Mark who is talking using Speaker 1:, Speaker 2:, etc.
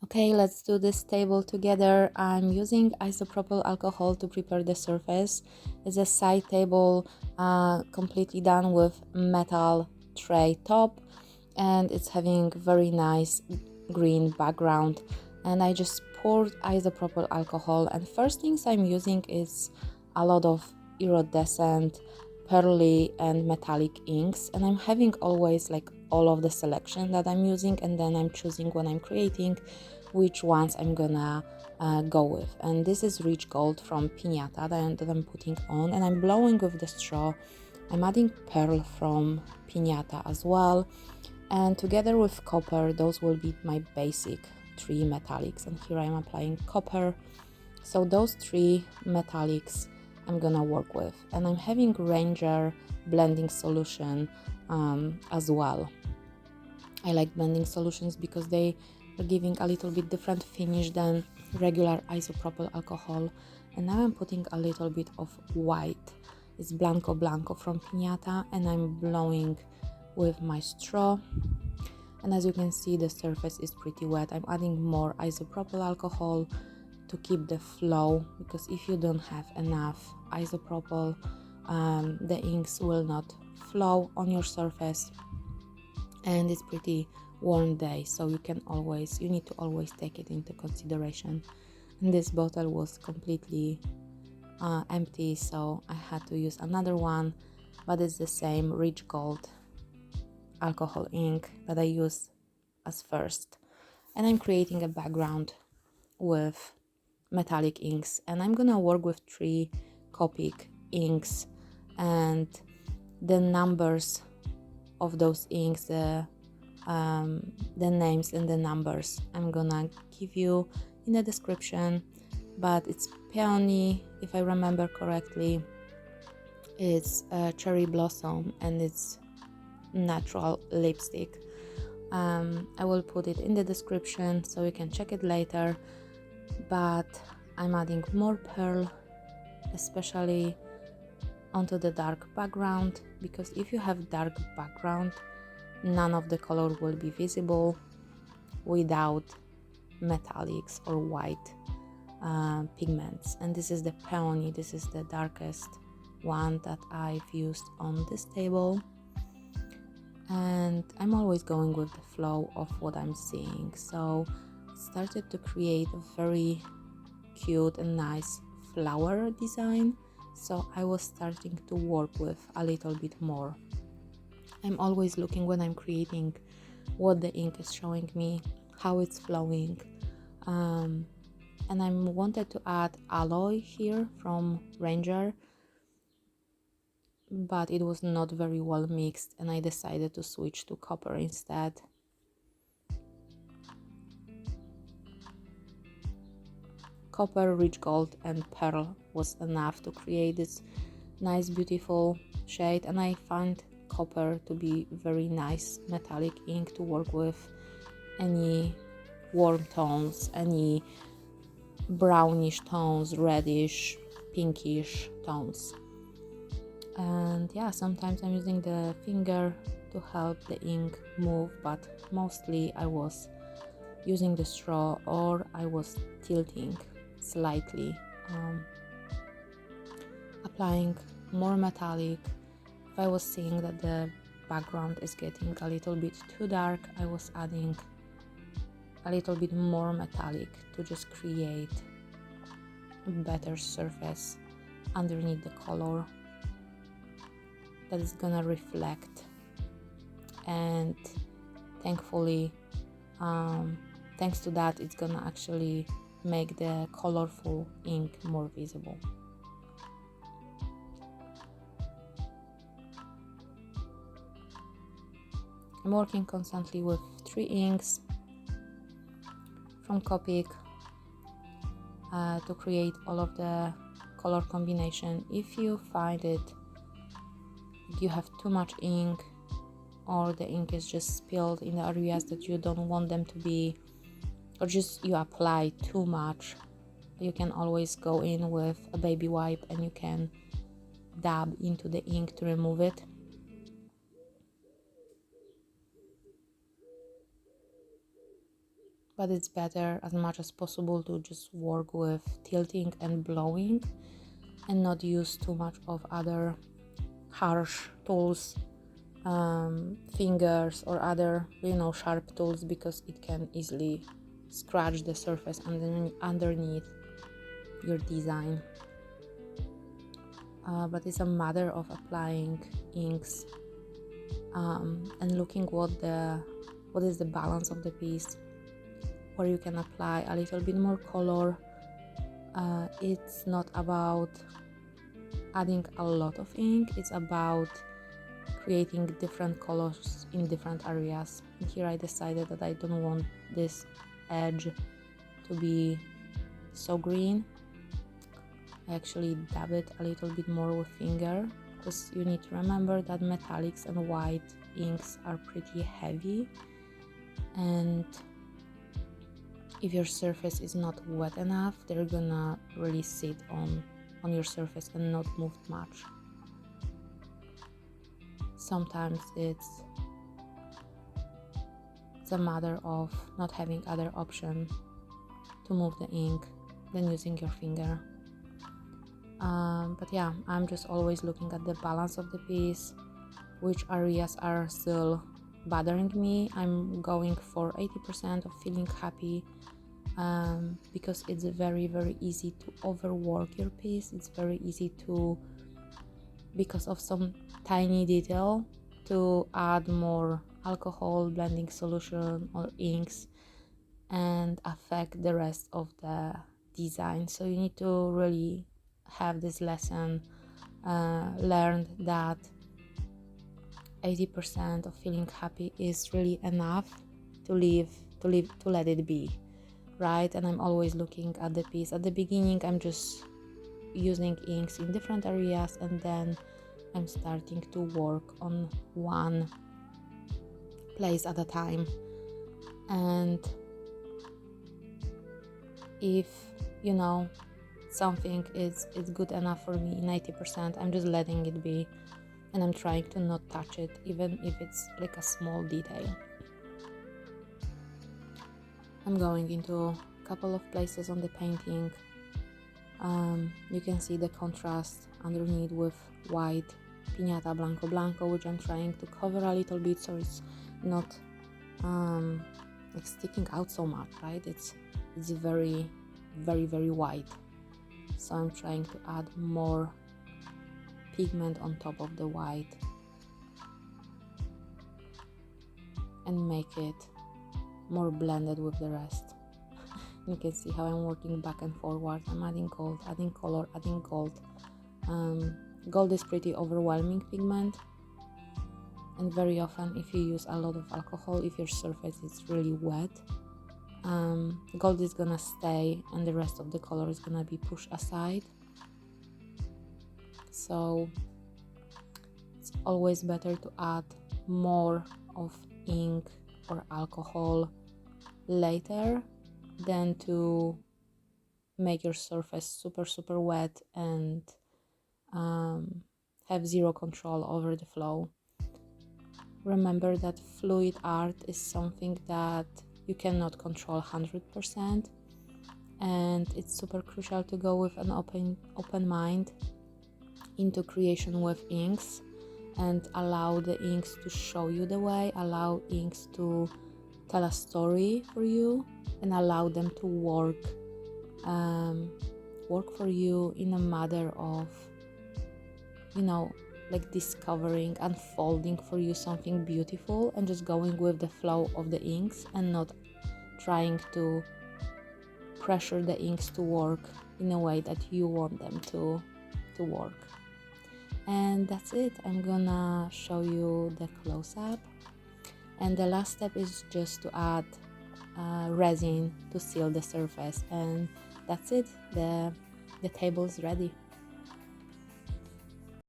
Speaker 1: Okay, let's do this table together. I'm using isopropyl alcohol to prepare the surface. It's a side table completely done with metal tray top, and it's having very nice green background. And I just poured isopropyl alcohol, and first things I'm using is a lot of iridescent, pearly and metallic inks, and I'm having always like all of the selection that I'm using, and then I'm choosing when I'm creating which ones I'm gonna go with. And this is rich gold from Piniata that I'm putting on, and I'm blowing with the straw. I'm adding pearl from Piniata as well, and together with copper, those will be my basic three metallics. And here I'm applying copper. So those three metallics I'm gonna work with, and I'm having Ranger blending solution as well. I like blending solutions because they are giving a little bit different finish than regular isopropyl alcohol. And now I'm putting a little bit of white. It's Blanco from Piniata, and I'm blowing with my straw. And as you can see, the surface is pretty wet. I'm adding more isopropyl alcohol to keep the flow, because if you don't have enough isopropyl, the inks will not flow on your surface. And it's pretty warm day, so you need to always take it into consideration. And this bottle was completely empty, so I had to use another one, but it's the same rich gold alcohol ink that I use as first. And I'm creating a background with metallic inks, and I'm gonna work with 3 Copic inks, and the numbers of those inks, the names and the numbers I'm gonna give you in the description. But it's peony, if I remember correctly, it's cherry blossom, and it's natural lipstick. I will put it in the description so you can check it later. But I'm adding more pearl, especially onto the dark background, because if you have dark background, none of the color will be visible without metallics or white pigments. And this is the peony, this is the darkest one that I've used on this table. And I'm always going with the flow of what I'm seeing, so I started to create a very cute and nice flower design. So I was starting to work with a little bit more. I'm always looking when I'm creating what the ink is showing me, how it's flowing, and I wanted to add alloy here from Ranger, but it was not very well mixed, and I decided to switch to copper instead. Copper, rich gold and pearl was enough to create this nice beautiful shade, and I find copper to be very nice metallic ink to work with any warm tones, any brownish tones, reddish, pinkish tones. And yeah, sometimes I'm using the finger to help the ink move, but mostly I was using the straw, or I was tilting slightly, applying more metallic. If I was seeing that the background is getting a little bit too dark, I was adding a little bit more metallic to just create a better surface underneath the color that is gonna reflect. And thankfully, thanks to that, it's gonna actually make the colorful ink more visible. I'm working constantly with 3 inks from Copic to create all of the color combination. If you find it you have too much ink, or the ink is just spilled in the areas that you don't want them to be, or just you apply too much, you can always go in with a baby wipe and you can dab into the ink to remove it. but it's better as much as possible to just work with tilting and blowing and not use too much of other harsh tools, fingers or other sharp tools, because it can easily scratch the surface underneath your design. But it's a matter of applying inks and looking what is the balance of the piece, where you can apply a little bit more color. It's not about adding a lot of ink, it's about creating different colors in different areas. And here I decided that I don't want this edge to be so green. I actually dab it a little bit more with finger, because you need to remember that metallics and white inks are pretty heavy, and if your surface is not wet enough, they're gonna really sit on your surface and not move much. Sometimes it's a matter of not having other option to move the ink than using your finger. But yeah, I'm just always looking at the balance of the piece, which areas are still bothering me. I'm going for 80% of feeling happy, because it's very, very easy to overwork your piece. It's very easy to, because of some tiny detail, to add more alcohol, blending solution or inks and affect the rest of the design. So you need to really have this lesson learned, that 80% of feeling happy is really enough to let it be, right? And I'm always looking at the piece. At the beginning, I'm just using inks in different areas, and then I'm starting to work on one place at a time. And if something is good enough for me in 80%, I'm just letting it be, and I'm trying to not touch it, even if it's like a small detail. I'm going into a couple of places on the painting. You can see the contrast underneath with white Piniata Blanco, which I'm trying to cover a little bit so it's not like sticking out so much, right? It's very, very, very white. So I'm trying to add more pigment on top of the white and make it more blended with the rest. You can see how I'm working back and forward. I'm adding gold, adding color, adding gold. Gold is pretty overwhelming pigment, and very often if you use a lot of alcohol, if your surface is really wet, gold is gonna stay and the rest of the color is gonna be pushed aside. So it's always better to add more of ink or alcohol later than to make your surface super wet and have zero control over the flow. Remember that fluid art is something that you cannot control 100%, and it's super crucial to go with an open mind into creation with inks and allow the inks to show you the way, allow inks to tell a story for you, and allow them to work for you in a matter of like discovering, unfolding for you something beautiful, and just going with the flow of the inks and not trying to pressure the inks to work in a way that you want them to work. And that's it. I'm gonna show you the close-up, and the last step is just to add resin to seal the surface, and that's it. The table is ready.